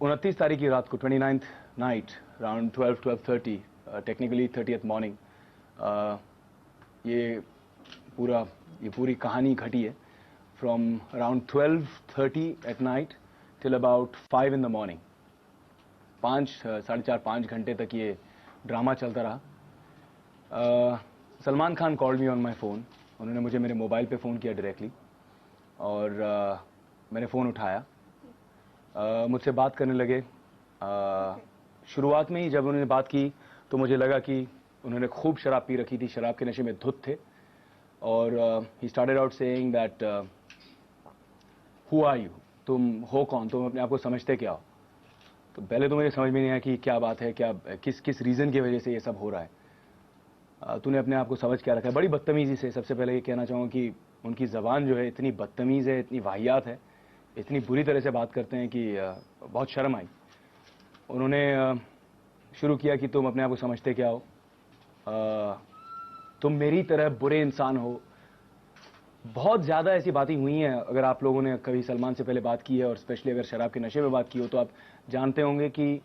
29 तारीख की रात को 29th night around 12:30 technically 30th morning ये पूरी कहानी घटी है from around 12:30 at night till about 5 in the morning। 4.5 घंटे तक ये ड्रामा चलता रहा। Salman Khan called me on my phone. उन्होंने मुझे मेरे मोबाइल पे फ़ोन किया डायरेक्टली और मैंने फ़ोन उठाया। मुझसे बात करने लगे। शुरुआत में ही जब उन्होंने बात की तो मुझे लगा कि उन्होंने खूब शराब पी रखी थी, शराब के नशे में धुत थे। और he started out saying that who are you, तुम हो कौन, तुम अपने आप को समझते क्या हो। तो पहले तो मुझे समझ में नहीं आया कि क्या बात है, किस रीज़न की वजह से ये सब हो रहा है। तूने अपने आप को समझ क्या रखा है। बड़ी बदतमीज़ी से सबसे पहले ये कहना चाहूँगा कि उनकी ज़बान जो है इतनी बदतमीज़ है, इतनी वाहियात है, इतनी बुरी तरह से बात करते हैं कि बहुत शर्म आई। उन्होंने शुरू किया कि तुम अपने आप को समझते क्या हो, तुम मेरी तरह बुरे इंसान हो। बहुत ज़्यादा ऐसी बातें हुई हैं। अगर आप लोगों ने कभी सलमान से पहले बात की है और स्पेशली अगर शराब के नशे में बात की हो तो आप जानते होंगे कि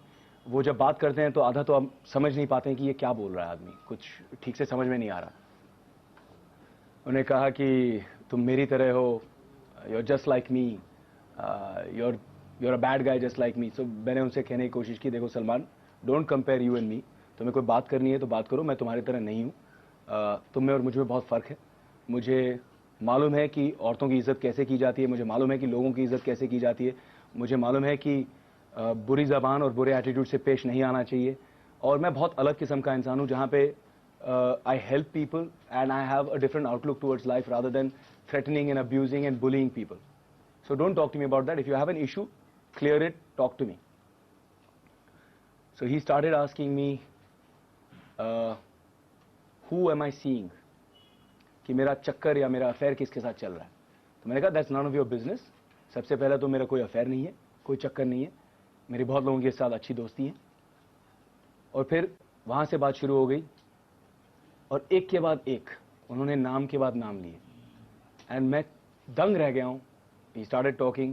वो जब बात करते हैं तो आधा तो आप समझ नहीं पाते हैं कि ये क्या बोल रहा है आदमी, कुछ ठीक से समझ में नहीं आ रहा। उन्होंने कहा कि तुम मेरी तरह हो, you are just like me, you're a bad guy just like me। So मैंने उनसे कहने की कोशिश की, देखो Salman, don't compare you and me. तुम्हें कोई बात करनी है तो बात करो, मैं तुम्हारी तरह नहीं हूँ। तुम में और मुझ में बहुत फ़र्क है। मुझे मालूम है कि औरतों की इज़्ज़त कैसे की जाती है, मुझे मालूम है कि लोगों की इज़्ज़त कैसे की जाती है, मुझे मालूम है कि बुरी ज़बान और बुरे एटीट्यूड से पेश नहीं आना चाहिए। और मैं बहुत अलग किस्म का इंसान हूँ जहाँ पे I help people and I have a different outlook towards life rather than threatening and abusing and bullying people. So don't talk to me about that. If you have an issue, clear it, talk to me. So he started asking me, who am I seeing? कि मेरा चक्कर या मेरा affair किसके साथ चल रहा है। तो मैंने कहा that's none of your business। सबसे पहले तो मेरा कोई अफेयर नहीं है, कोई चक्कर नहीं है, मेरी बहुत लोगों के साथ अच्छी दोस्ती है। और फिर वहाँ से बात शुरू हो गई और एक के बाद एक उन्होंने नाम के बाद नाम लिए एंड मैं दंग रह गया हूँ। He started talking।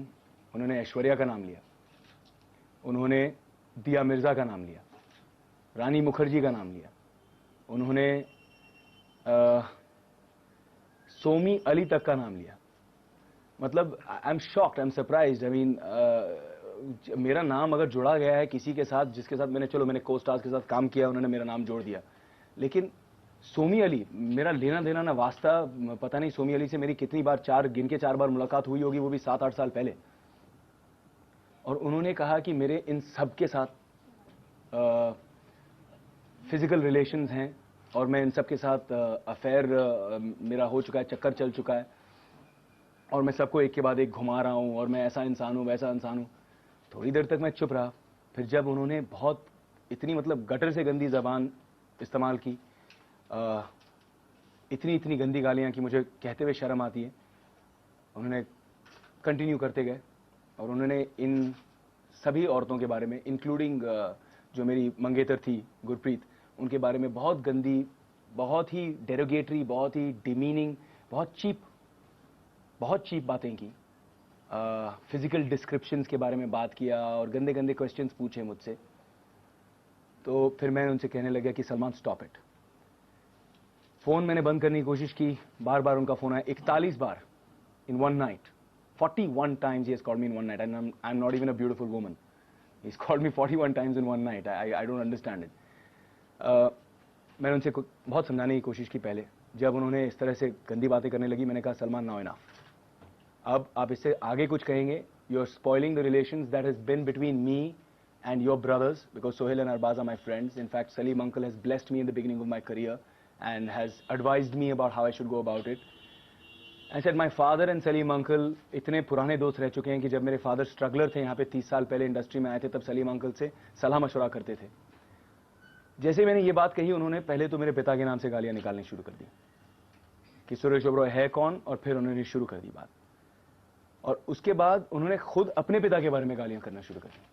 उन्होंने ऐश्वर्या का नाम लिया, उन्होंने दिया मिर्जा का नाम लिया, रानी मुखर्जी का नाम लिया, उन्होंने सोमी अली तक का नाम लिया। मतलब I am shocked, I am surprised. I mean मेरा नाम अगर जुड़ा गया है किसी के साथ जिसके साथ मैंने को स्टार्स के साथ काम किया, उन्होंने मेरा नाम जोड़ दिया। लेकिन सोमी अली, मेरा लेना देना ना वास्ता, पता नहीं सोमी अली से मेरी कितनी बार, गिन के 4 बार मुलाकात हुई होगी, वो भी 7-8 साल पहले। और उन्होंने कहा कि मेरे इन सब के साथ फिजिकल रिलेशंस हैं और मैं इन सब के साथ अफेयर मेरा हो चुका है, चक्कर चल चुका है और मैं सबको एक के बाद एक घुमा रहा हूँ और मैं ऐसा इंसान हूँ, वैसा इंसान हूँ। थोड़ी देर तक मैं चुप रहा। फिर जब उन्होंने बहुत इतनी मतलब गटर से गंदी ज़बान इस्तेमाल की, इतनी गंदी गालियाँ कि मुझे कहते हुए शर्म आती है, उन्होंने कंटिन्यू करते गए और उन्होंने इन सभी औरतों के बारे में, इंक्लूडिंग जो मेरी मंगेतर थी गुरप्रीत, उनके बारे में बहुत गंदी, बहुत ही डेरोगेटरी, बहुत ही डिमीनिंग, बहुत चीप बातें की। फिजिकल डिस्क्रिप्शंस के बारे में बात किया और गंदे गंदे क्वेश्चंस पूछे मुझसे। तो फिर मैं उनसे कहने लगा कि सलमान स्टॉप इट। फ़ोन मैंने बंद करने की कोशिश की, बार बार उनका फ़ोन आया, 41 बार in one night. 41 times he has called me in one night and I'm not even a beautiful woman. He's called me 41 times in one night. I don't understand it. मैंने उनसे बहुत समझाने की कोशिश की पहले। जब उन्होंने इस तरह से गंदी बातें करने लगी, मैंने कहा सलमान नाउ इनफ, अब आप इससे आगे कुछ कहेंगे, you are spoiling the relations that has been between me and your brothers, because Sohail and Arbaz are my friends. In fact, Salim uncle has blessed me in the beginning of my career and has advised me about how I should go about it. I said my father and Salim uncle इतने पुराने दोस्त रह चुके हैं कि जब मेरे father struggler थे यहाँ पे 30 साल पहले इंडस्ट्री में आए थे, तब सलीम अंकल से सलाह मशवरा करते थे। जैसे मैंने ये बात कही, उन्होंने पहले तो मेरे पिता के नाम से गालियाँ निकालनी शुरू कर दी कि सुरेश ओबरॉय है कौन, और फिर उन्होंने शुरू कर दी बात। और उसके बाद उन्होंने खुद अपने पिता के बारे में गालियाँ करना शुरू कर दी।